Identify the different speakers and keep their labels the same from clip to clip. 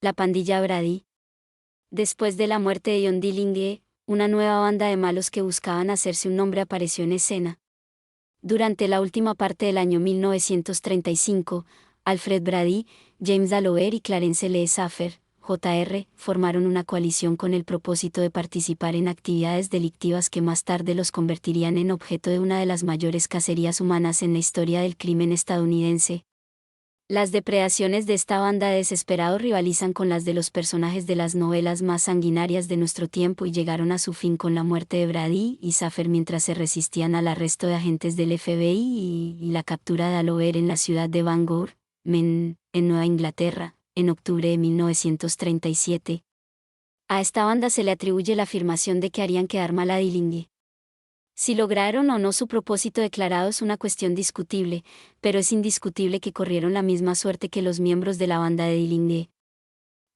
Speaker 1: La pandilla Brady. Después de la muerte de John Dillingham, una nueva banda de malos que buscaban hacerse un nombre apareció en escena. Durante la última parte del año 1935, Alfred Brady, James Dalloway y Clarence Lee Safer, Jr., formaron una coalición con el propósito de participar en actividades delictivas que más tarde los convertirían en objeto de una de las mayores cacerías humanas en la historia del crimen estadounidense. Las depredaciones de esta banda de desesperados rivalizan con las de los personajes de las novelas más sanguinarias de nuestro tiempo y llegaron a su fin con la muerte de Brady y Safer mientras se resistían al arresto de agentes del FBI y la captura de Dalloway en la ciudad de Bangor, Maine, en Nueva Inglaterra, en octubre de 1937. A esta banda se le atribuye la afirmación de que harían quedar mal a Dillingham. Si lograron o no su propósito declarado es una cuestión discutible, pero es indiscutible que corrieron la misma suerte que los miembros de la banda de Dillingham.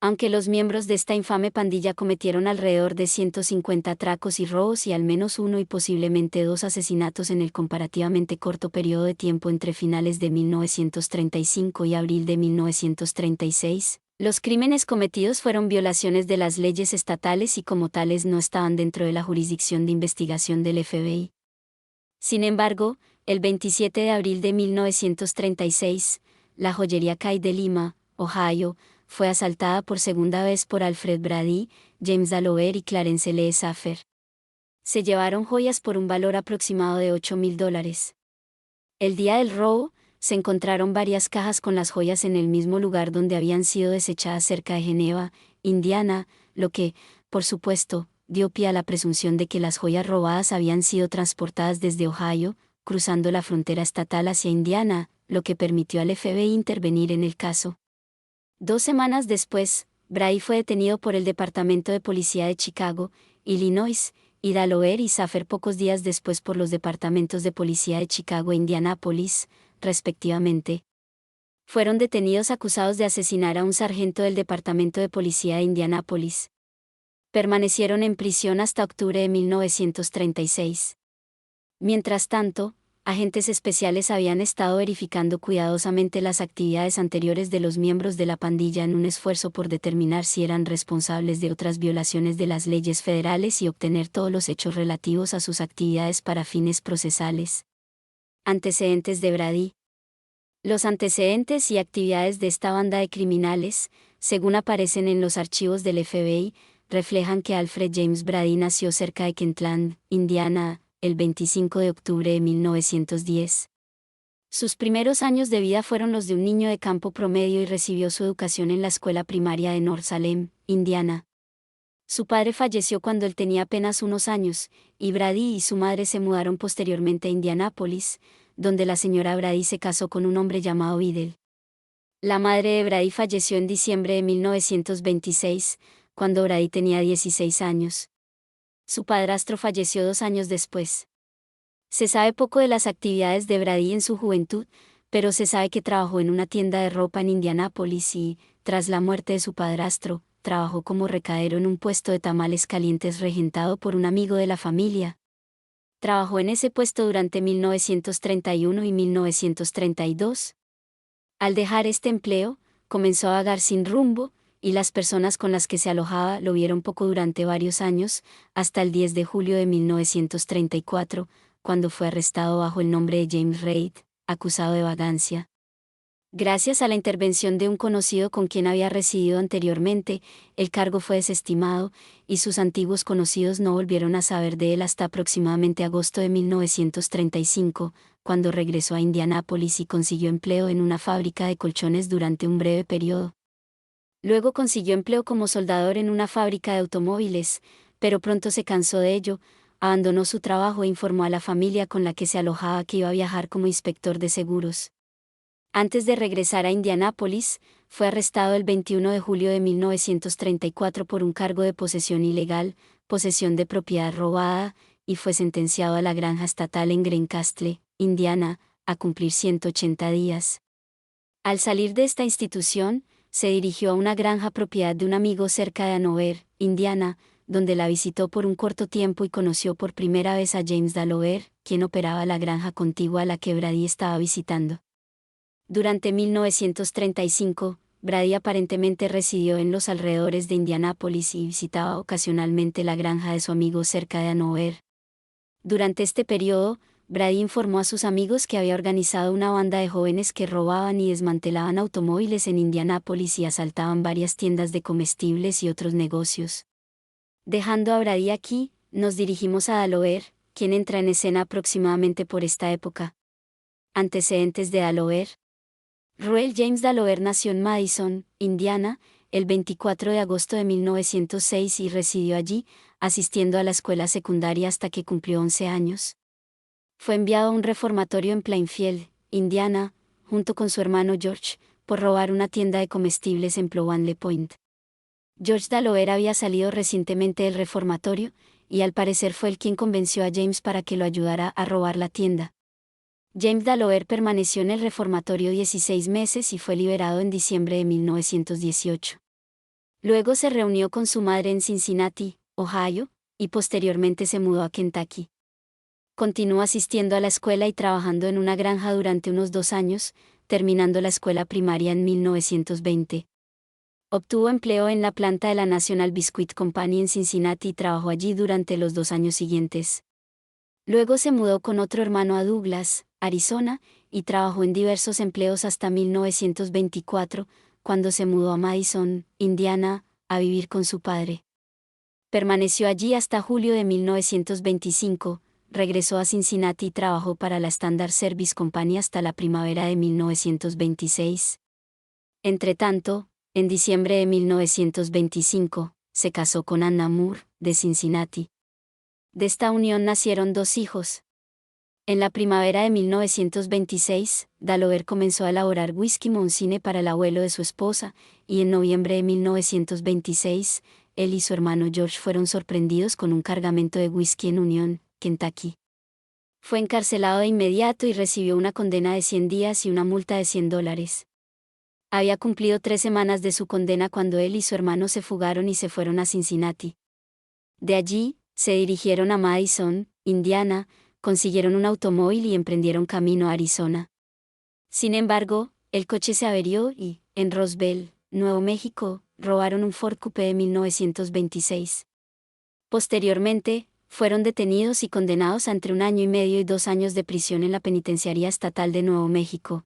Speaker 1: Aunque los miembros de esta infame pandilla cometieron alrededor de 150 atracos y robos y al menos uno y posiblemente dos asesinatos en el comparativamente corto periodo de tiempo entre finales de 1935 y abril de 1936, los crímenes cometidos fueron violaciones de las leyes estatales y como tales no estaban dentro de la jurisdicción de investigación del FBI. Sin embargo, el 27 de abril de 1936, la joyería Kay de Lima, Ohio, fue asaltada por segunda vez por Alfred Brady, James Dalloway y Clarence Lee Safer. Se llevaron joyas por un valor aproximado de $8,000. El día del robo, se encontraron varias cajas con las joyas en el mismo lugar donde habían sido desechadas cerca de Geneva, Indiana, lo que, por supuesto, dio pie a la presunción de que las joyas robadas habían sido transportadas desde Ohio, cruzando la frontera estatal hacia Indiana, lo que permitió al FBI intervenir en el caso. 2 semanas después, Brady fue detenido por el Departamento de Policía de Chicago, Illinois, y Dalloway y Safer pocos días después por los departamentos de policía de Chicago e Indianápolis, respectivamente. Fueron detenidos acusados de asesinar a un sargento del Departamento de Policía de Indianápolis. Permanecieron en prisión hasta octubre de 1936. Mientras tanto, agentes especiales habían estado verificando cuidadosamente las actividades anteriores de los miembros de la pandilla en un esfuerzo por determinar si eran responsables de otras violaciones de las leyes federales y obtener todos los hechos relativos a sus actividades para fines procesales. Antecedentes de Brady. Los antecedentes y actividades de esta banda de criminales, según aparecen en los archivos del FBI, reflejan que Alfred James Brady nació cerca de Kentland, Indiana, el 25 de octubre de 1910. Sus primeros años de vida fueron los de un niño de campo promedio y recibió su educación en la escuela primaria de North Salem, Indiana. Su padre falleció cuando él tenía apenas unos años, y Brady y su madre se mudaron posteriormente a Indianápolis, donde la señora Brady se casó con un hombre llamado Biddle. La madre de Brady falleció en diciembre de 1926, cuando Brady tenía 16 años. Su padrastro falleció 2 años después. Se sabe poco de las actividades de Brady en su juventud, pero se sabe que trabajó en una tienda de ropa en Indianápolis y, tras la muerte de su padrastro, trabajó como recadero en un puesto de tamales calientes regentado por un amigo de la familia. Trabajó en ese puesto durante 1931 y 1932. Al dejar este empleo, comenzó a vagar sin rumbo, y las personas con las que se alojaba lo vieron poco durante varios años, hasta el 10 de julio de 1934, cuando fue arrestado bajo el nombre de James Reid, acusado de vagancia. Gracias a la intervención de un conocido con quien había residido anteriormente, el cargo fue desestimado, y sus antiguos conocidos no volvieron a saber de él hasta aproximadamente agosto de 1935, cuando regresó a Indianápolis y consiguió empleo en una fábrica de colchones durante un breve periodo. Luego consiguió empleo como soldador en una fábrica de automóviles, pero pronto se cansó de ello, abandonó su trabajo e informó a la familia con la que se alojaba que iba a viajar como inspector de seguros. Antes de regresar a Indianápolis, fue arrestado el 21 de julio de 1934 por un cargo de posesión ilegal, posesión de propiedad robada, y fue sentenciado a la granja estatal en Greencastle, Indiana, a cumplir 180 días. Al salir de esta institución, se dirigió a una granja propiedad de un amigo cerca de Hanover, Indiana, donde la visitó por un corto tiempo y conoció por primera vez a James Dalloway, quien operaba la granja contigua a la que Brady estaba visitando. Durante 1935, Brady aparentemente residió en los alrededores de Indianápolis y visitaba ocasionalmente la granja de su amigo cerca de Hanover. Durante este periodo, Brady informó a sus amigos que había organizado una banda de jóvenes que robaban y desmantelaban automóviles en Indianápolis y asaltaban varias tiendas de comestibles y otros negocios. Dejando a Brady aquí, nos dirigimos a Delaware, quien entra en escena aproximadamente por esta época. Antecedentes de Delaware. Ruel James Delaware nació en Madison, Indiana, el 24 de agosto de 1906 y residió allí, asistiendo a la escuela secundaria hasta que cumplió 11 años. Fue enviado a un reformatorio en Plainfield, Indiana, junto con su hermano George, por robar una tienda de comestibles en Plowanle Point. George Delaware había salido recientemente del reformatorio, y al parecer fue él quien convenció a James para que lo ayudara a robar la tienda. James Delaware permaneció en el reformatorio 16 meses y fue liberado en diciembre de 1918. Luego se reunió con su madre en Cincinnati, Ohio, y posteriormente se mudó a Kentucky. Continuó asistiendo a la escuela y trabajando en una granja durante unos 2 años, terminando la escuela primaria en 1920. Obtuvo empleo en la planta de la National Biscuit Company en Cincinnati y trabajó allí durante los 2 años siguientes. Luego se mudó con otro hermano a Douglas, Arizona, y trabajó en diversos empleos hasta 1924, cuando se mudó a Madison, Indiana, a vivir con su padre. Permaneció allí hasta julio de 1925, regresó a Cincinnati y trabajó para la Standard Service Company hasta la primavera de 1926. Entretanto, en diciembre de 1925, se casó con Anna Moore, de Cincinnati. De esta unión nacieron 2 hijos. En la primavera de 1926, Delaware comenzó a elaborar whisky Monsignor para el abuelo de su esposa, y en noviembre de 1926, él y su hermano George fueron sorprendidos con un cargamento de whisky en Union, Kentucky. Fue encarcelado de inmediato y recibió una condena de 100 días y una multa de $100. Había cumplido 3 semanas de su condena cuando él y su hermano se fugaron y se fueron a Cincinnati. De allí, se dirigieron a Madison, Indiana, consiguieron un automóvil y emprendieron camino a Arizona. Sin embargo, el coche se averió y, en Roswell, Nuevo México, robaron un Ford Coupé de 1926. Posteriormente, fueron detenidos y condenados a entre 1 año y medio y 2 años de prisión en la Penitenciaría Estatal de Nuevo México.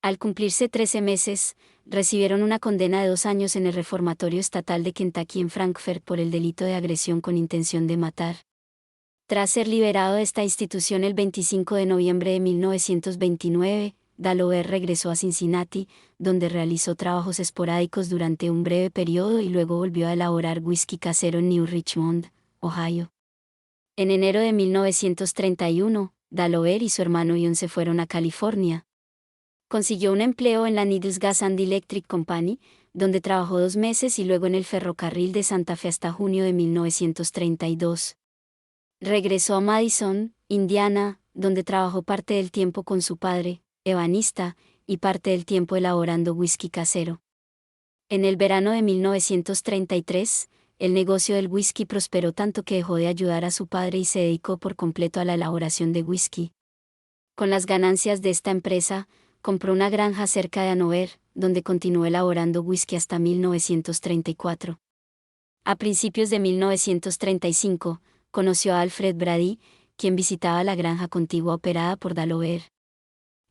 Speaker 1: Al cumplirse 13 meses, recibieron una condena de 2 años en el Reformatorio Estatal de Kentucky en Frankfort por el delito de agresión con intención de matar. Tras ser liberado de esta institución el 25 de noviembre de 1929, Delaware regresó a Cincinnati, donde realizó trabajos esporádicos durante un breve periodo y luego volvió a elaborar whisky casero en New Richmond, Ohio. En enero de 1931, Delaware y su hermano John se fueron a California. Consiguió un empleo en la Needles Gas and Electric Company, donde trabajó 2 meses y luego en el ferrocarril de Santa Fe hasta junio de 1932. Regresó a Madison, Indiana, donde trabajó parte del tiempo con su padre, ebanista, y parte del tiempo elaborando whisky casero. En el verano de 1933, el negocio del whisky prosperó tanto que dejó de ayudar a su padre y se dedicó por completo a la elaboración de whisky. Con las ganancias de esta empresa, compró una granja cerca de Hanover, donde continuó elaborando whisky hasta 1934. A principios de 1935, conoció a Alfred Brady, quien visitaba la granja contigua operada por Delaware.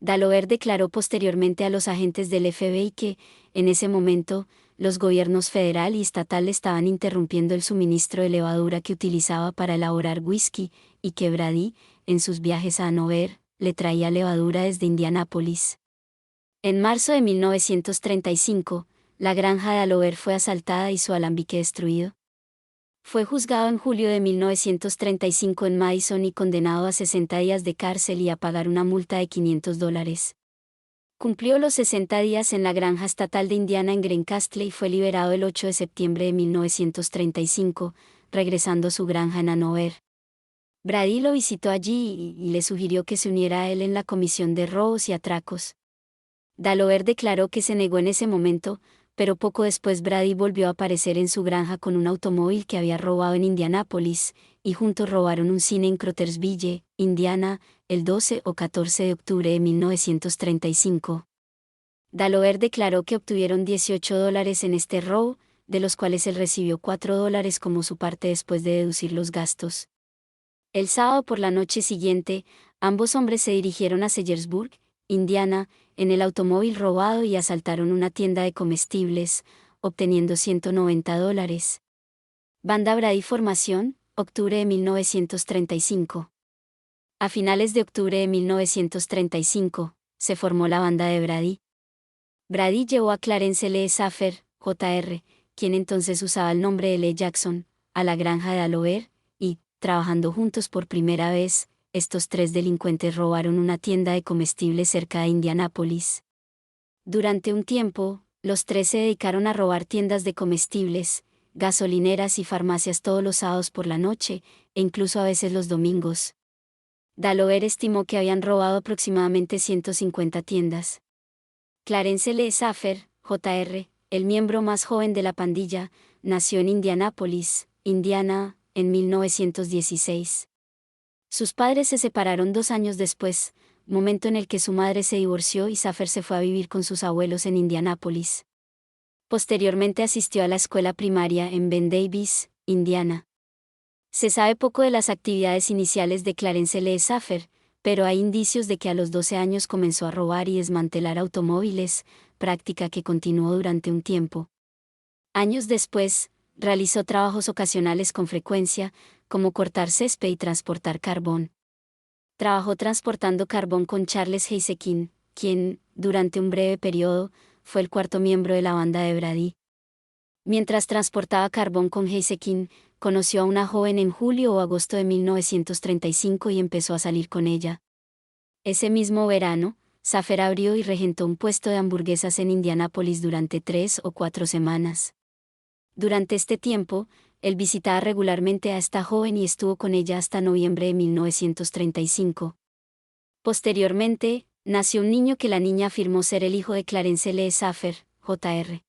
Speaker 1: Delaware declaró posteriormente a los agentes del FBI que, en ese momento, los gobiernos federal y estatal estaban interrumpiendo el suministro de levadura que utilizaba para elaborar whisky, y que Brady, en sus viajes a Hanover, le traía levadura desde Indianápolis. En marzo de 1935, la granja de Delaware fue asaltada y su alambique destruido. Fue juzgado en julio de 1935 en Madison y condenado a 60 días de cárcel y a pagar una multa de $500. Cumplió los 60 días en la granja estatal de Indiana en Greencastle y fue liberado el 8 de septiembre de 1935, regresando a su granja en Hanover. Brady lo visitó allí y le sugirió que se uniera a él en la comisión de robos y atracos. Delaware declaró que se negó en ese momento, pero poco después Brady volvió a aparecer en su granja con un automóvil que había robado en Indianápolis, y juntos robaron un cine en Crothersville, Indiana, el 12 o 14 de octubre de 1935. Daloer declaró que obtuvieron $18 en este robo, de los cuales él recibió $4 como su parte después de deducir los gastos. El sábado por la noche siguiente, ambos hombres se dirigieron a Sellersburg, Indiana, en el automóvil robado y asaltaron una tienda de comestibles, obteniendo $190. Banda Brady formación, octubre de 1935. A finales de octubre de 1935, se formó la banda de Brady. Brady llevó a Clarence Lee Saffer, Jr., quien entonces usaba el nombre de Lee Jackson, a la granja de Daloer, y, trabajando juntos por primera vez, estos tres delincuentes robaron una tienda de comestibles cerca de Indianápolis. Durante un tiempo, los tres se dedicaron a robar tiendas de comestibles, gasolineras y farmacias todos los sábados por la noche, e incluso a veces los domingos. Daloer estimó que habían robado aproximadamente 150 tiendas. Clarence Lee Saffer, Jr., el miembro más joven de la pandilla, nació en Indianápolis, Indiana, en 1916. Sus padres se separaron 2 años después, momento en el que su madre se divorció y Saffer se fue a vivir con sus abuelos en Indianápolis. Posteriormente asistió a la escuela primaria en Ben Davis, Indiana. Se sabe poco de las actividades iniciales de Clarence Lee Saffer, pero hay indicios de que a los 12 años comenzó a robar y desmantelar automóviles, práctica que continuó durante un tiempo. Años después, realizó trabajos ocasionales con frecuencia, como cortar césped y transportar carbón. Trabajó transportando carbón con Charles Heisekin, quien, durante un breve periodo, fue el cuarto miembro de la banda de Brady. Mientras transportaba carbón con Heisekin, conoció a una joven en julio o agosto de 1935 y empezó a salir con ella. Ese mismo verano, Saffer abrió y regentó un puesto de hamburguesas en Indianápolis durante 3 o 4 semanas. Durante este tiempo, él visitaba regularmente a esta joven y estuvo con ella hasta noviembre de 1935. Posteriormente, nació un niño que la niña afirmó ser el hijo de Clarence Lee Saffer, Jr.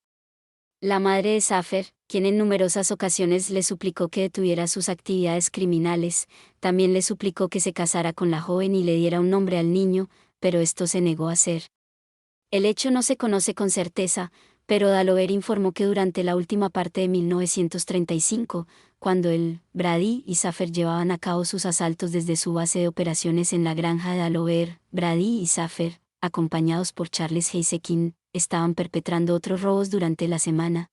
Speaker 1: La madre de Saffer, quien en numerosas ocasiones le suplicó que detuviera sus actividades criminales, también le suplicó que se casara con la joven y le diera un nombre al niño, pero esto se negó a hacer. El hecho no se conoce con certeza, pero Daloer informó que durante la última parte de 1935, cuando Brady y Saffer llevaban a cabo sus asaltos desde su base de operaciones en la granja de Daloer, Brady y Saffer, acompañados por Charles Heisekin, estaban perpetrando otros robos durante la semana.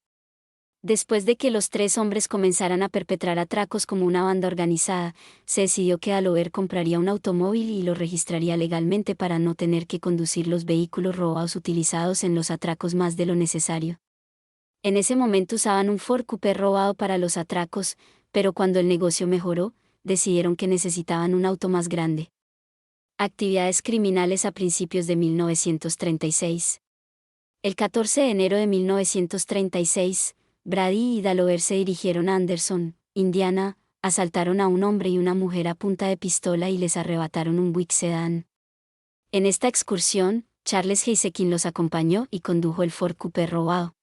Speaker 1: Después de que los tres hombres comenzaran a perpetrar atracos como una banda organizada, se decidió que Daloer compraría un automóvil y lo registraría legalmente para no tener que conducir los vehículos robados utilizados en los atracos más de lo necesario. En ese momento usaban un Ford Coupe robado para los atracos, pero cuando el negocio mejoró, decidieron que necesitaban un auto más grande. Actividades criminales a principios de 1936. El 14 de enero de 1936, Brady y Daloer se dirigieron a Anderson, Indiana, asaltaron a un hombre y una mujer a punta de pistola y les arrebataron un Buick sedán. En esta excursión, Charles Heisekin los acompañó y condujo el Ford Coupe robado.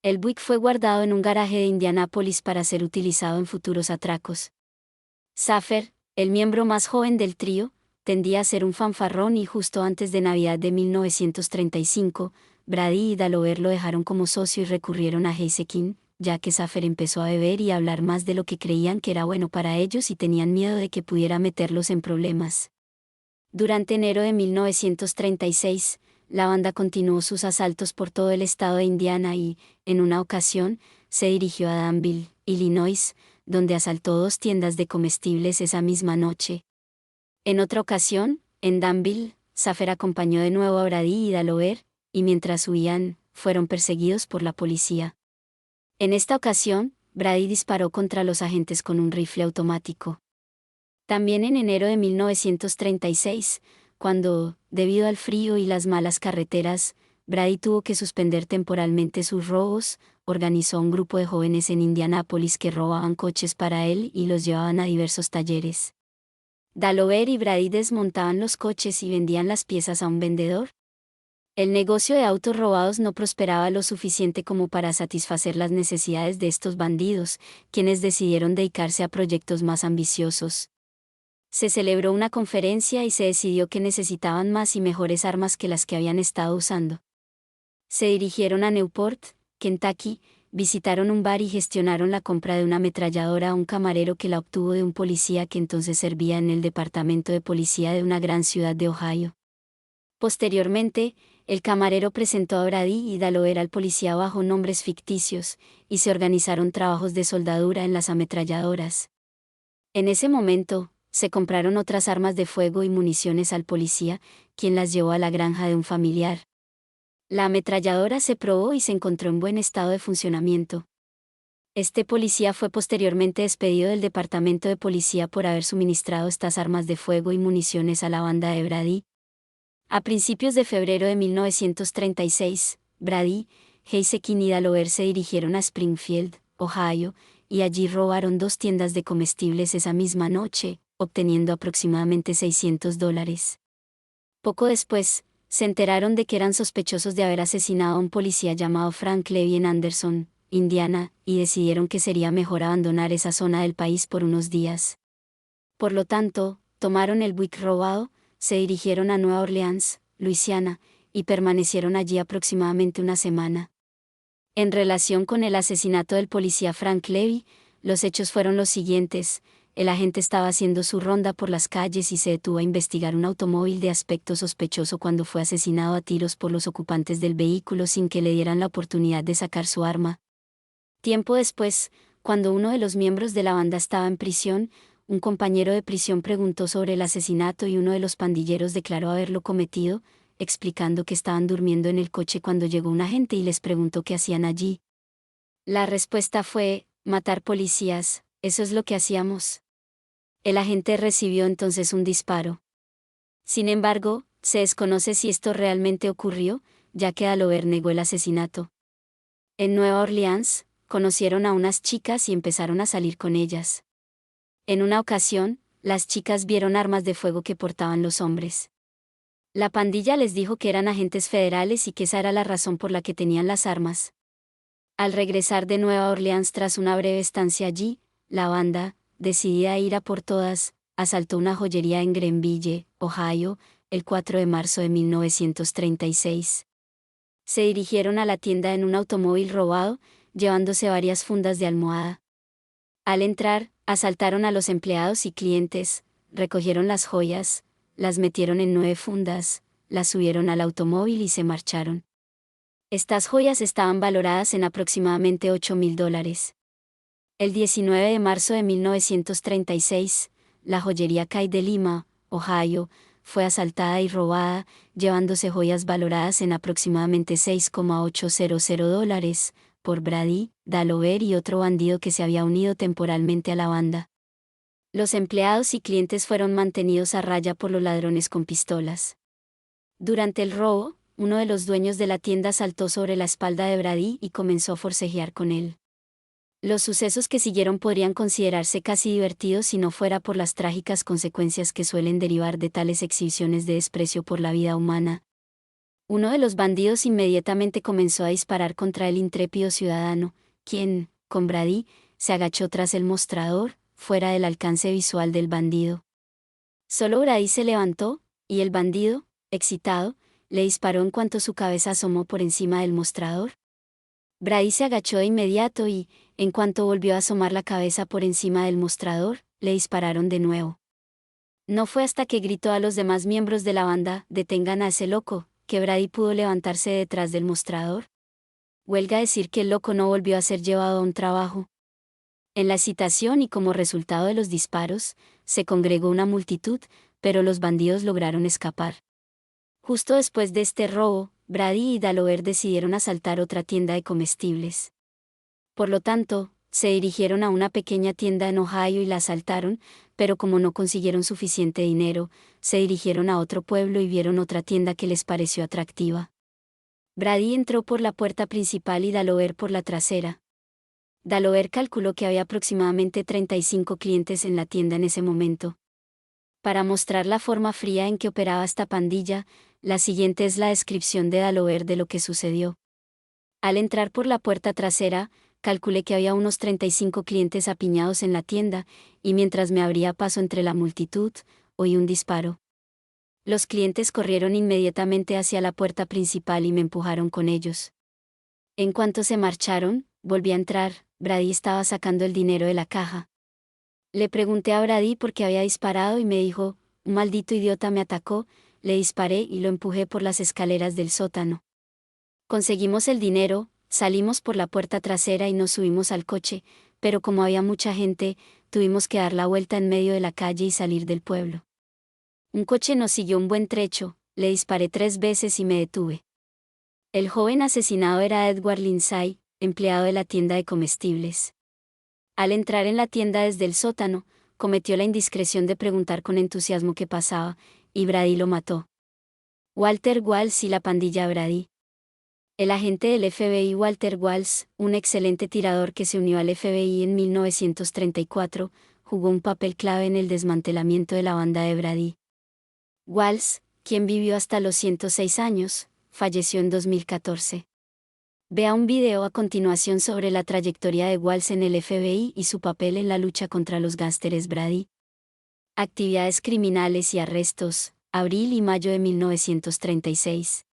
Speaker 1: El Buick fue guardado en un garaje de Indianápolis para ser utilizado en futuros atracos. Saffer, el miembro más joven del trío, tendía a ser un fanfarrón y justo antes de Navidad de 1935, Brady y Daloer lo dejaron como socio y recurrieron a Heisekin, ya que Saffer empezó a beber y a hablar más de lo que creían que era bueno para ellos y tenían miedo de que pudiera meterlos en problemas. Durante enero de 1936, la banda continuó sus asaltos por todo el estado de Indiana y, en una ocasión, se dirigió a Danville, Illinois, donde asaltó 2 tiendas de comestibles esa misma noche. En otra ocasión, en Danville, Saffer acompañó de nuevo a Brady y Daloer, y mientras huían, fueron perseguidos por la policía. En esta ocasión, Brady disparó contra los agentes con un rifle automático. También en enero de 1936, cuando, debido al frío y las malas carreteras, Brady tuvo que suspender temporalmente sus robos, organizó un grupo de jóvenes en Indianápolis que robaban coches para él y los llevaban a diversos talleres. Daloer y Brady desmontaban los coches y vendían las piezas a un vendedor. El negocio de autos robados no prosperaba lo suficiente como para satisfacer las necesidades de estos bandidos, quienes decidieron dedicarse a proyectos más ambiciosos. Se celebró una conferencia y se decidió que necesitaban más y mejores armas que las que habían estado usando. Se dirigieron a Newport, Kentucky, visitaron un bar y gestionaron la compra de una ametralladora a un camarero que la obtuvo de un policía que entonces servía en el departamento de policía de una gran ciudad de Ohio. Posteriormente, el camarero presentó a Brady y Delaware al policía bajo nombres ficticios, y se organizaron trabajos de soldadura en las ametralladoras. En ese momento, se compraron otras armas de fuego y municiones al policía, quien las llevó a la granja de un familiar. La ametralladora se probó y se encontró en buen estado de funcionamiento. Este policía fue posteriormente despedido del departamento de policía por haber suministrado estas armas de fuego y municiones a la banda de Brady. A principios de febrero de 1936, Brady, Heisekin y Delaware se dirigieron a Springfield, Ohio, y allí robaron 2 tiendas de comestibles esa misma noche, obteniendo aproximadamente $600. Poco después, se enteraron de que eran sospechosos de haber asesinado a un policía llamado Frank Levy en Anderson, Indiana, y decidieron que sería mejor abandonar esa zona del país por unos días. Por lo tanto, tomaron el buick robado, se dirigieron a Nueva Orleans, Luisiana, y permanecieron allí aproximadamente una semana. En relación con el asesinato del policía Frank Levy, los hechos fueron los siguientes. El agente estaba haciendo su ronda por las calles y se detuvo a investigar un automóvil de aspecto sospechoso cuando fue asesinado a tiros por los ocupantes del vehículo sin que le dieran la oportunidad de sacar su arma. Tiempo después, cuando uno de los miembros de la banda estaba en prisión, un compañero de prisión preguntó sobre el asesinato y uno de los pandilleros declaró haberlo cometido, explicando que estaban durmiendo en el coche cuando llegó un agente y les preguntó qué hacían allí. La respuesta fue: matar policías, eso es lo que hacíamos. El agente recibió entonces un disparo. Sin embargo, se desconoce si esto realmente ocurrió, ya que Delaware negó el asesinato. En Nueva Orleans, conocieron a unas chicas y empezaron a salir con ellas. En una ocasión, las chicas vieron armas de fuego que portaban los hombres. La pandilla les dijo que eran agentes federales y que esa era la razón por la que tenían las armas. Al regresar de Nueva Orleans tras una breve estancia allí, la banda, decidida a ir a por todas, asaltó una joyería en Greenville, Ohio, el 4 de marzo de 1936. Se dirigieron a la tienda en un automóvil robado, llevándose varias fundas de almohada. Al entrar, asaltaron a los empleados y clientes, recogieron las joyas, las metieron en 9 fundas, las subieron al automóvil y se marcharon. Estas joyas estaban valoradas en aproximadamente $8,000. El 19 de marzo de 1936, la joyería Kay de Lima, Ohio, fue asaltada y robada, llevándose joyas valoradas en aproximadamente $6,800, por Brady, Delaware y otro bandido que se había unido temporalmente a la banda. Los empleados y clientes fueron mantenidos a raya por los ladrones con pistolas. Durante el robo, uno de los dueños de la tienda saltó sobre la espalda de Brady y comenzó a forcejear con él. Los sucesos que siguieron podrían considerarse casi divertidos si no fuera por las trágicas consecuencias que suelen derivar de tales exhibiciones de desprecio por la vida humana. Uno de los bandidos inmediatamente comenzó a disparar contra el intrépido ciudadano, quien, con Brady, se agachó tras el mostrador, fuera del alcance visual del bandido. Solo Brady se levantó, y el bandido, excitado, le disparó en cuanto su cabeza asomó por encima del mostrador. Brady se agachó de inmediato y, en cuanto volvió a asomar la cabeza por encima del mostrador, le dispararon de nuevo. No fue hasta que gritó a los demás miembros de la banda: «¡Detengan a ese loco!», que Brady pudo levantarse detrás del mostrador. Huelga decir que el loco no volvió a ser llevado a un trabajo. En la excitación y como resultado de los disparos, se congregó una multitud, pero los bandidos lograron escapar. Justo después de este robo, Brady y Delaware decidieron asaltar otra tienda de comestibles. Por lo tanto, se dirigieron a una pequeña tienda en Ohio y la asaltaron, pero como no consiguieron suficiente dinero, se dirigieron a otro pueblo y vieron otra tienda que les pareció atractiva. Brady entró por la puerta principal y Delaware por la trasera. Delaware calculó que había aproximadamente 35 clientes en la tienda en ese momento. Para mostrar la forma fría en que operaba esta pandilla, la siguiente es la descripción de Delaware de lo que sucedió. Al entrar por la puerta trasera, calculé que había unos 35 clientes apiñados en la tienda, y mientras me abría paso entre la multitud, oí un disparo. Los clientes corrieron inmediatamente hacia la puerta principal y me empujaron con ellos. En cuanto se marcharon, volví a entrar. Brady estaba sacando el dinero de la caja. Le pregunté a Brady por qué había disparado y me dijo, un maldito idiota me atacó, le disparé y lo empujé por las escaleras del sótano. Conseguimos el dinero, salimos por la puerta trasera y nos subimos al coche, pero como había mucha gente, tuvimos que dar la vuelta en medio de la calle y salir del pueblo. Un coche nos siguió un buen trecho, le disparé 3 veces y me detuve. El joven asesinado era Edward Lindsay, empleado de la tienda de comestibles. Al entrar en la tienda desde el sótano, cometió la indiscreción de preguntar con entusiasmo qué pasaba, y Brady lo mató. Walter Walsh y la pandilla Brady. El agente del FBI Walter Walsh, un excelente tirador que se unió al FBI en 1934, jugó un papel clave en el desmantelamiento de la banda de Brady. Walsh, quien vivió hasta los 106 años, falleció en 2014. Vea un video a continuación sobre la trayectoria de Walsh en el FBI y su papel en la lucha contra los gángsteres Brady. Actividades criminales y arrestos, abril y mayo de 1936.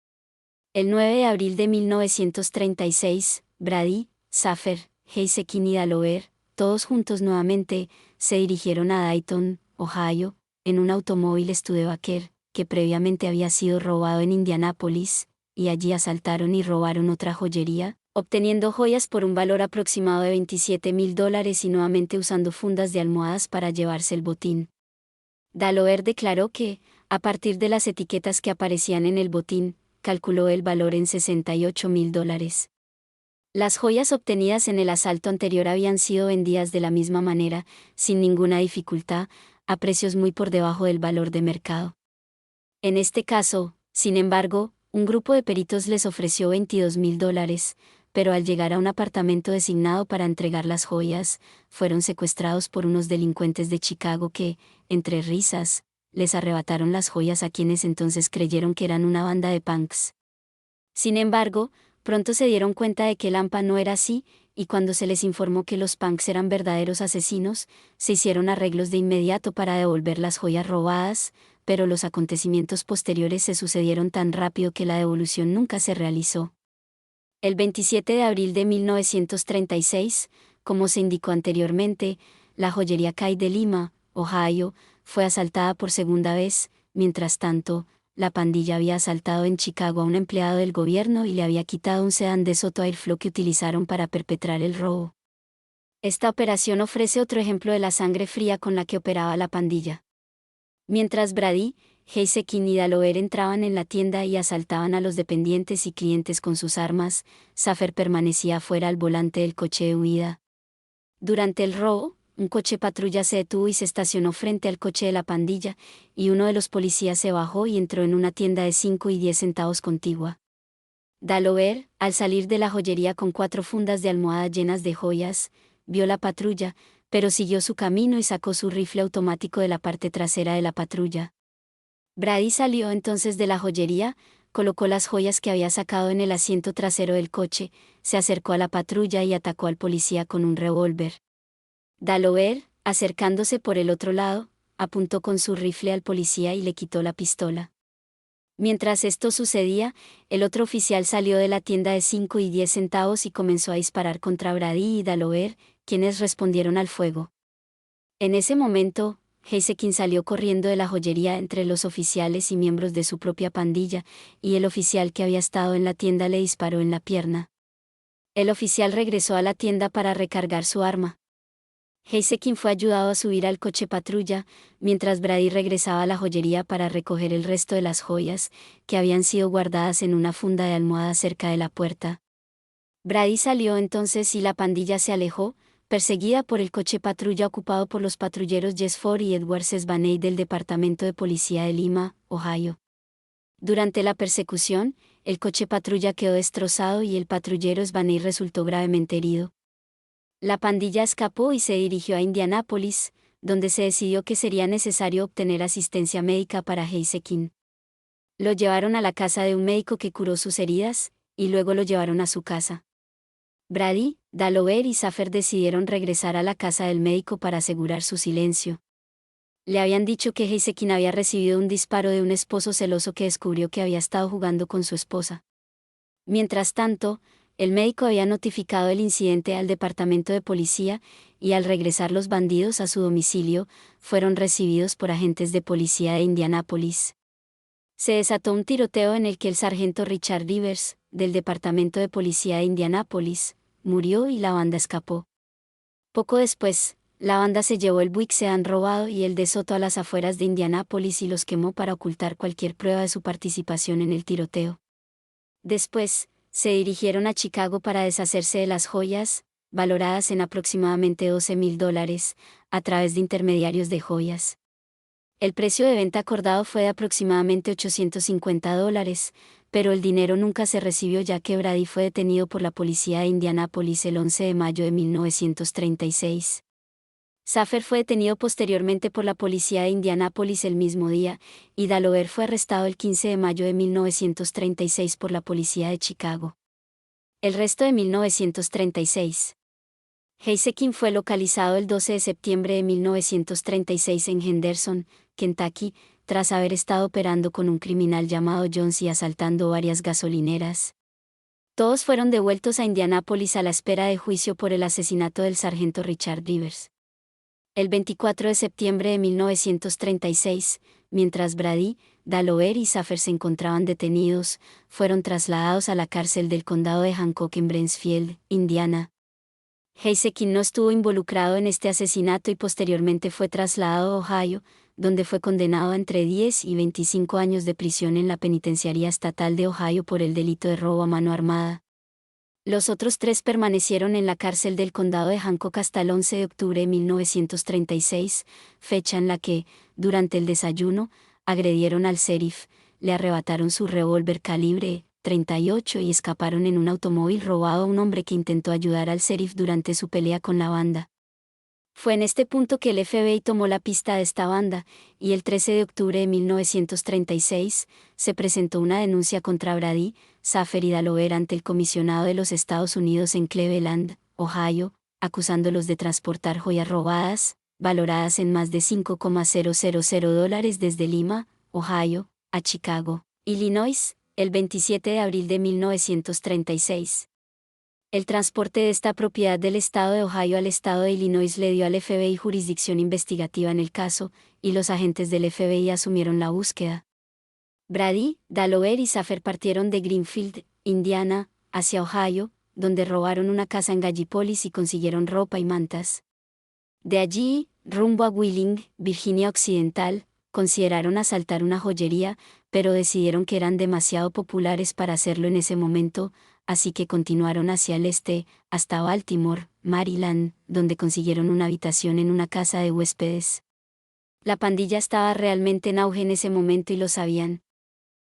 Speaker 1: El 9 de abril de 1936, Brady, Saffer, Heisekin y Dalover, todos juntos nuevamente, se dirigieron a Dayton, Ohio, en un automóvil Studebaker, que previamente había sido robado en Indianápolis, y allí asaltaron y robaron otra joyería, obteniendo joyas por un valor aproximado de $27,000 y nuevamente usando fundas de almohadas para llevarse el botín. Dalover declaró que, a partir de las etiquetas que aparecían en el botín, calculó el valor en $68,000. Las joyas obtenidas en el asalto anterior habían sido vendidas de la misma manera, sin ninguna dificultad, a precios muy por debajo del valor de mercado. En este caso, sin embargo, un grupo de peritos les ofreció $22,000, pero al llegar a un apartamento designado para entregar las joyas, fueron secuestrados por unos delincuentes de Chicago que, entre risas, les arrebataron las joyas a quienes entonces creyeron que eran una banda de punks. Sin embargo, pronto se dieron cuenta de que el AMPA no era así, y cuando se les informó que los punks eran verdaderos asesinos, se hicieron arreglos de inmediato para devolver las joyas robadas, pero los acontecimientos posteriores se sucedieron tan rápido que la devolución nunca se realizó. El 27 de abril de 1936, como se indicó anteriormente, la joyería Kay de Lima, Ohio, fue asaltada por segunda vez. Mientras tanto, la pandilla había asaltado en Chicago a un empleado del gobierno y le había quitado un sedán de Soto Airflow que utilizaron para perpetrar el robo. Esta operación ofrece otro ejemplo de la sangre fría con la que operaba la pandilla. Mientras Brady, Heisekin y Dalover entraban en la tienda y asaltaban a los dependientes y clientes con sus armas, Saffer permanecía afuera al volante del coche de huida. Durante el robo, un coche patrulla se detuvo y se estacionó frente al coche de la pandilla, y uno de los policías se bajó y entró en una tienda de 5 y 10 centavos contigua. Dalover, al salir de la joyería con 4 fundas de almohada llenas de joyas, vio la patrulla, pero siguió su camino y sacó su rifle automático de la parte trasera de la patrulla. Brady salió entonces de la joyería, colocó las joyas que había sacado en el asiento trasero del coche, se acercó a la patrulla y atacó al policía con un revólver. Dalover, acercándose por el otro lado, apuntó con su rifle al policía y le quitó la pistola. Mientras esto sucedía, el otro oficial salió de la tienda de 5 y 10 centavos y comenzó a disparar contra Brady y Dalover, quienes respondieron al fuego. En ese momento, Heisekin salió corriendo de la joyería entre los oficiales y miembros de su propia pandilla, y el oficial que había estado en la tienda le disparó en la pierna. El oficial regresó a la tienda para recargar su arma. Heisekin fue ayudado a subir al coche patrulla, mientras Brady regresaba a la joyería para recoger el resto de las joyas, que habían sido guardadas en una funda de almohada cerca de la puerta. Brady salió entonces y la pandilla se alejó, perseguida por el coche patrulla ocupado por los patrulleros Jess Ford y Edward Sesbaney del Departamento de Policía de Lima, Ohio. Durante la persecución, el coche patrulla quedó destrozado y el patrullero Sbaney resultó gravemente herido. La pandilla escapó y se dirigió a Indianápolis, donde se decidió que sería necesario obtener asistencia médica para Heisekin. Lo llevaron a la casa de un médico que curó sus heridas, y luego lo llevaron a su casa. Brady, Dalover y Saffer decidieron regresar a la casa del médico para asegurar su silencio. Le habían dicho que Heisekin había recibido un disparo de un esposo celoso que descubrió que había estado jugando con su esposa. Mientras tanto, el médico había notificado el incidente al departamento de policía, y al regresar los bandidos a su domicilio, fueron recibidos por agentes de policía de Indianápolis. Se desató un tiroteo en el que el sargento Richard Rivers, del departamento de policía de Indianápolis, murió y la banda escapó. Poco después, la banda se llevó el Buick Sedan robado y el de Soto a las afueras de Indianápolis y los quemó para ocultar cualquier prueba de su participación en el tiroteo. Después, se dirigieron a Chicago para deshacerse de las joyas, valoradas en aproximadamente $12,000, a través de intermediarios de joyas. El precio de venta acordado fue de aproximadamente $850, pero el dinero nunca se recibió ya que Brady fue detenido por la policía de Indianápolis el 11 de mayo de 1936. Saffer fue detenido posteriormente por la policía de Indianápolis el mismo día, y Dalover fue arrestado el 15 de mayo de 1936 por la policía de Chicago. El resto de 1936. Heisekin fue localizado el 12 de septiembre de 1936 en Henderson, Kentucky, tras haber estado operando con un criminal llamado Jones y asaltando varias gasolineras. Todos fueron devueltos a Indianápolis a la espera de juicio por el asesinato del sargento Richard Rivers. El 24 de septiembre de 1936, mientras Brady, Dalover y Saffer se encontraban detenidos, fueron trasladados a la cárcel del condado de Hancock en Brentsfield, Indiana. Heisekin no estuvo involucrado en este asesinato y posteriormente fue trasladado a Ohio, donde fue condenado a entre 10 y 25 años de prisión en la penitenciaría estatal de Ohio por el delito de robo a mano armada. Los otros 3 permanecieron en la cárcel del condado de Hancock hasta el 11 de octubre de 1936, fecha en la que, durante el desayuno, agredieron al sheriff, le arrebataron su revólver calibre .38 y escaparon en un automóvil robado a un hombre que intentó ayudar al sheriff durante su pelea con la banda. Fue en este punto que el FBI tomó la pista de esta banda, y el 13 de octubre de 1936, se presentó una denuncia contra Brady, Saffer y Dalover ante el comisionado de los Estados Unidos en Cleveland, Ohio, acusándolos de transportar joyas robadas, valoradas en más de $5,000 desde Lima, Ohio, a Chicago, Illinois, el 27 de abril de 1936. El transporte de esta propiedad del estado de Ohio al estado de Illinois le dio al FBI jurisdicción investigativa en el caso, y los agentes del FBI asumieron la búsqueda. Brady, Dalover y Saffer partieron de Greenfield, Indiana, hacia Ohio, donde robaron una casa en Gallipolis y consiguieron ropa y mantas. De allí, rumbo a Wheeling, Virginia Occidental, consideraron asaltar una joyería, pero decidieron que eran demasiado populares para hacerlo en ese momento, así que continuaron hacia el este, hasta Baltimore, Maryland, donde consiguieron una habitación en una casa de huéspedes. La pandilla estaba realmente en auge en ese momento y lo sabían.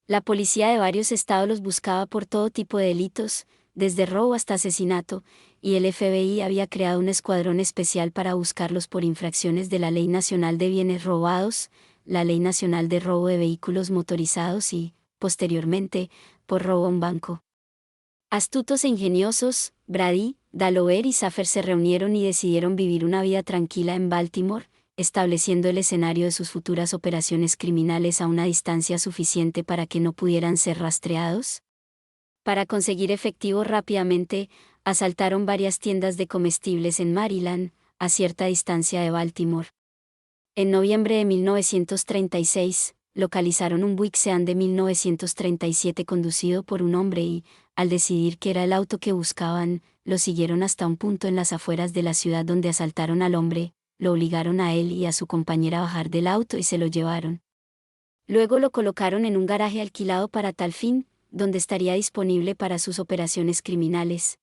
Speaker 1: La policía de varios estados los buscaba por todo tipo de delitos, desde robo hasta asesinato, y el FBI había creado un escuadrón especial para buscarlos por infracciones de la Ley Nacional de Bienes Robados, la Ley Nacional de Robo de Vehículos Motorizados y, posteriormente, por robo a un banco. Astutos e ingeniosos, Brady, Dalover y Saffer se reunieron y decidieron vivir una vida tranquila en Baltimore, estableciendo el escenario de sus futuras operaciones criminales a una distancia suficiente para que no pudieran ser rastreados. Para conseguir efectivo rápidamente, asaltaron varias tiendas de comestibles en Maryland, a cierta distancia de Baltimore. En noviembre de 1936, localizaron un Buick Sedan de 1937 conducido por un hombre y, al decidir que era el auto que buscaban, lo siguieron hasta un punto en las afueras de la ciudad donde asaltaron al hombre, lo obligaron a él y a su compañera a bajar del auto y se lo llevaron. Luego lo colocaron en un garaje alquilado para tal fin, donde estaría disponible para sus operaciones criminales.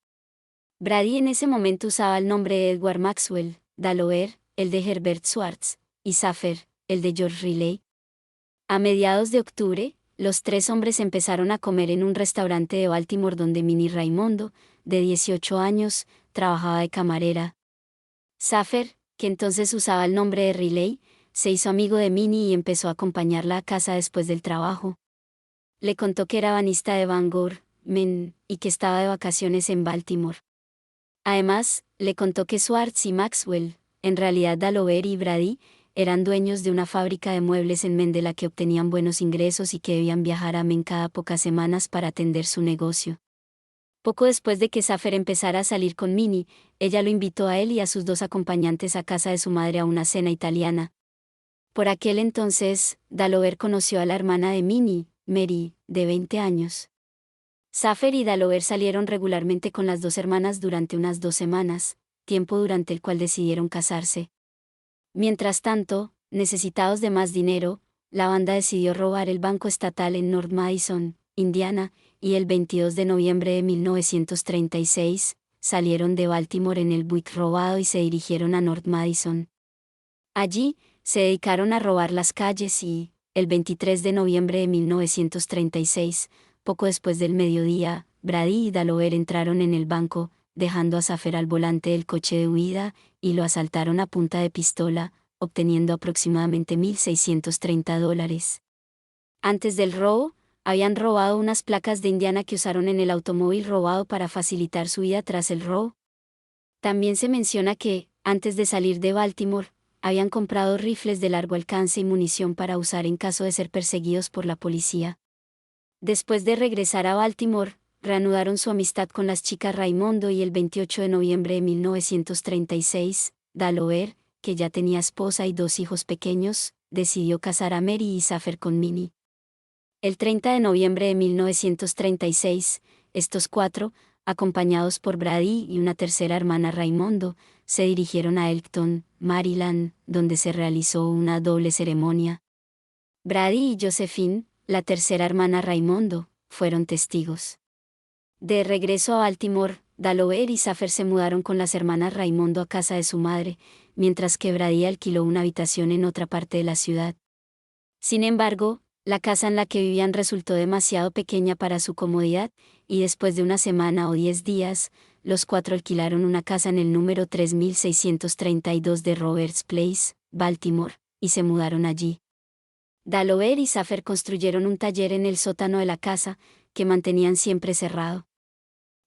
Speaker 1: Brady en ese momento usaba el nombre de Edward Maxwell, Dalover, el de Herbert Swartz, y Saffer, el de George Riley. A mediados de octubre, los 3 hombres empezaron a comer en un restaurante de Baltimore donde Minnie Raimondo, de 18 años, trabajaba de camarera. Saffer, que entonces usaba el nombre de Riley, se hizo amigo de Minnie y empezó a acompañarla a casa después del trabajo. Le contó que era banista de Bangor, Maine, y que estaba de vacaciones en Baltimore. Además, le contó que Swartz y Maxwell, en realidad Dalover y Brady, eran dueños de una fábrica de muebles en Men de la que obtenían buenos ingresos y que debían viajar a Men cada pocas semanas para atender su negocio. Poco después de que Safer empezara a salir con Minnie, ella lo invitó a él y a sus dos acompañantes a casa de su madre a una cena italiana. Por aquel entonces, Dalover conoció a la hermana de Minnie, Mary, de 20 años. Safer y Dalover salieron regularmente con las dos hermanas durante unas 2 semanas, tiempo durante el cual decidieron casarse. Mientras tanto, necesitados de más dinero, la banda decidió robar el banco estatal en North Madison, Indiana, y el 22 de noviembre de 1936, salieron de Baltimore en el Buick robado y se dirigieron a North Madison. Allí, se dedicaron a robar las calles y, el 23 de noviembre de 1936, poco después del mediodía, Brady y Dalover entraron en el banco, dejando a Safer al volante del coche de huida, y lo asaltaron a punta de pistola, obteniendo aproximadamente $1,630. Antes del robo, habían robado unas placas de Indiana que usaron en el automóvil robado para facilitar su huida tras el robo. También se menciona que, antes de salir de Baltimore, habían comprado rifles de largo alcance y munición para usar en caso de ser perseguidos por la policía. Después de regresar a Baltimore, reanudaron su amistad con las chicas Raimondo y el 28 de noviembre de 1936, Dalover, que ya tenía esposa y 2 hijos pequeños, decidió casar a Mary y Safer con Minnie. El 30 de noviembre de 1936, estos 4, acompañados por Brady y una tercera hermana Raimondo, se dirigieron a Elkton, Maryland, donde se realizó una doble ceremonia. Brady y Josephine, la tercera hermana Raimondo, fueron testigos. De regreso a Baltimore, Dalover y Safer se mudaron con las hermanas Raimondo a casa de su madre, mientras que Brady alquiló una habitación en otra parte de la ciudad. Sin embargo, la casa en la que vivían resultó demasiado pequeña para su comodidad, y después de una semana o 10 días, los 4 alquilaron una casa en el número 3632 de Roberts Place, Baltimore, y se mudaron allí. Dalover y Safer construyeron un taller en el sótano de la casa, que mantenían siempre cerrado.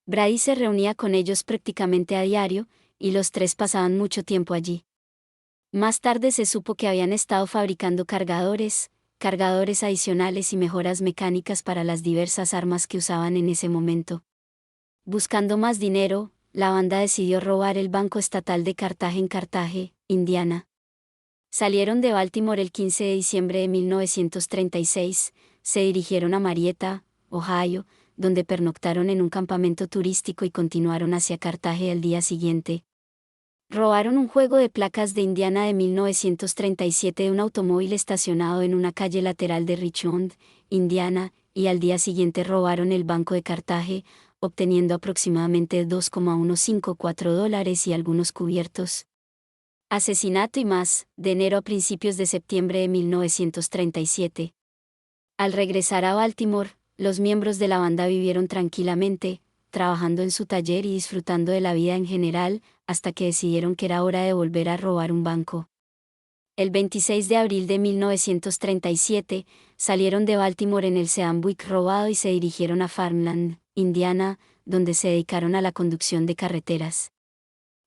Speaker 1: Brady se reunía con ellos prácticamente a diario, y los 3 pasaban mucho tiempo allí. Más tarde se supo que habían estado fabricando cargadores adicionales y mejoras mecánicas para las diversas armas que usaban en ese momento. Buscando más dinero, la banda decidió robar el Banco Estatal de Carthage en Carthage, Indiana. Salieron de Baltimore el 15 de diciembre de 1936, se dirigieron a Marietta, Ohio, donde pernoctaron en un campamento turístico y continuaron hacia Carthage al día siguiente. Robaron un juego de placas de Indiana de 1937 de un automóvil estacionado en una calle lateral de Richmond, Indiana, y al día siguiente robaron el Banco de Carthage, obteniendo aproximadamente $2,154 y algunos cubiertos. Asesinato y más, de enero a principios de septiembre de 1937. Al regresar a Baltimore, los miembros de la banda vivieron tranquilamente, trabajando en su taller y disfrutando de la vida en general, hasta que decidieron que era hora de volver a robar un banco. El 26 de abril de 1937, salieron de Baltimore en el sedán Buick robado y se dirigieron a Farmland, Indiana, donde se dedicaron a la conducción de carreteras.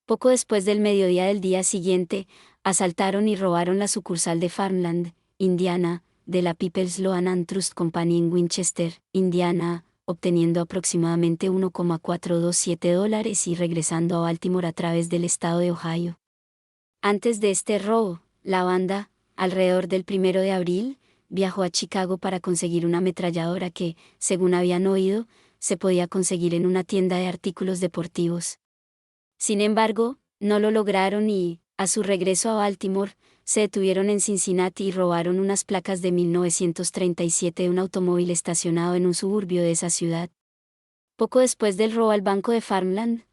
Speaker 1: Poco después del mediodía del día siguiente, asaltaron y robaron la sucursal de Farmland, Indiana, de la People's Loan and Trust Company en Winchester, Indiana, obteniendo aproximadamente $1,427 y regresando a Baltimore a través del estado de Ohio. Antes de este robo, la banda, alrededor del 1 de abril, viajó a Chicago para conseguir una ametralladora que, según habían oído, se podía conseguir en una tienda de artículos deportivos. Sin embargo, no lo lograron y, a su regreso a Baltimore, se detuvieron en Cincinnati y robaron unas placas de 1937 de un automóvil estacionado en un suburbio de esa ciudad. Poco después del robo al banco de Farmland,